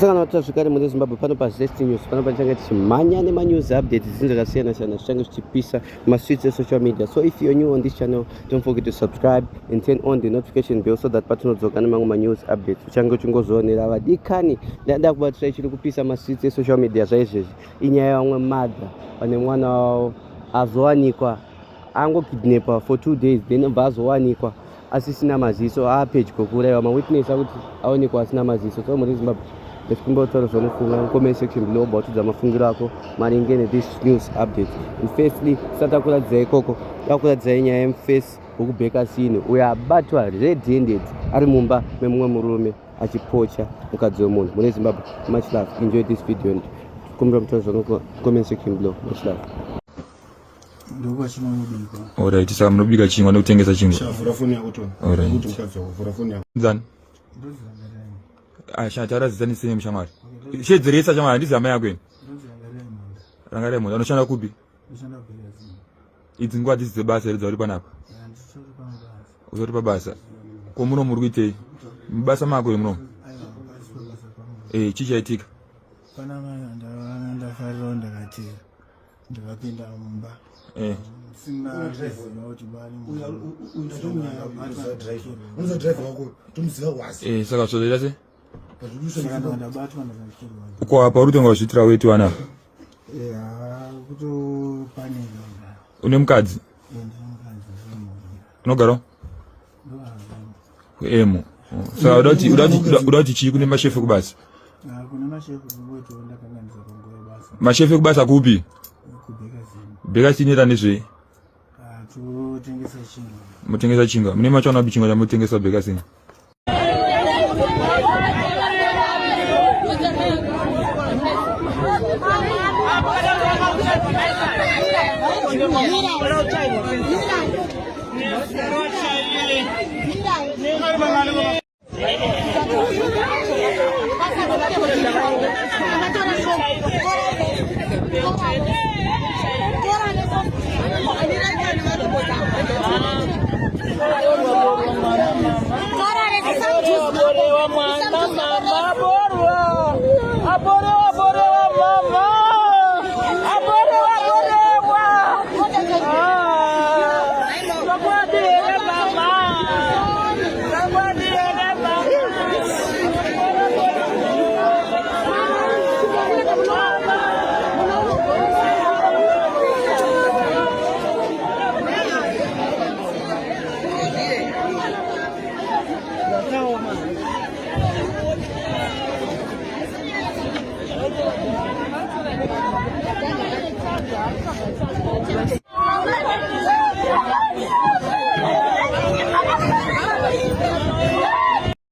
Kusanga watu shukari muri Zimbabwe pano pa Zesty News pano pachanga tichimanya nema news updates dzakasiyana siyana zvichanga zvichipisa streets and social media. So if you're new on this channel, don't forget to subscribe and turn on the notification bell so that patinodzoka nemamwe news updates uchange uchingozoonera vadikani ndada kubatsira chiri kupisa streets and social media zvaizvezvi inyaya yamwe madha pane mwana wavo azowanikwa angokidnapa for 2 days then bva azowanikwa asisina maziso apedyo kuuraiwa mawitness akuti aonekwa asina maziso. So muri Zimbabwe Let's from comment section below about the mafungiro maringe this news update. And firstly, satakula dzekoko yakula dzenya face ukubeka sini uyabatwa red-handed ari mumba memumwe murume achipocha mukadzi wemunhu muri Zimbabwe. Much love, enjoy this video and comment section below. Much love. Alright, sasa mnobika chingwa ndokutengesa chingwa. Shavura phone yako tona. Alright. Kuti ukadzovura phone yako. Nzani? Shatara zizani senye mshamari. Shedzeresa chamara ndizi amai yako eni. Rangare munhu anoshanda kupi? Anoshanda kuBhekazini. Idzi nguva dzisi dzebasa ridza uri panapa. Uzori pabasa. Ko muno muri kuitei? Mubasa mako muno. Chichaitika. Pana mai ndafariro ndakati ndakapinda mumba. Sina drive noti bali unza drive wako tumziva wasi. Saka zvozoita sei? Uko apa uri kutonga kuzviitira wetu wana? Une mukadzi? Unogara? Emo. Saka uda kuti chii kune mashefu kubasa? Kune mashefu kuboto ndakanganisa kongoye basa. Mashefu kubasa kupi? Bhekazini inoita nezvei? Totengesa chingwa. Mutengesa chingwa. Mune macho anapi chingwa chamutengesa Bhekazini? Mira.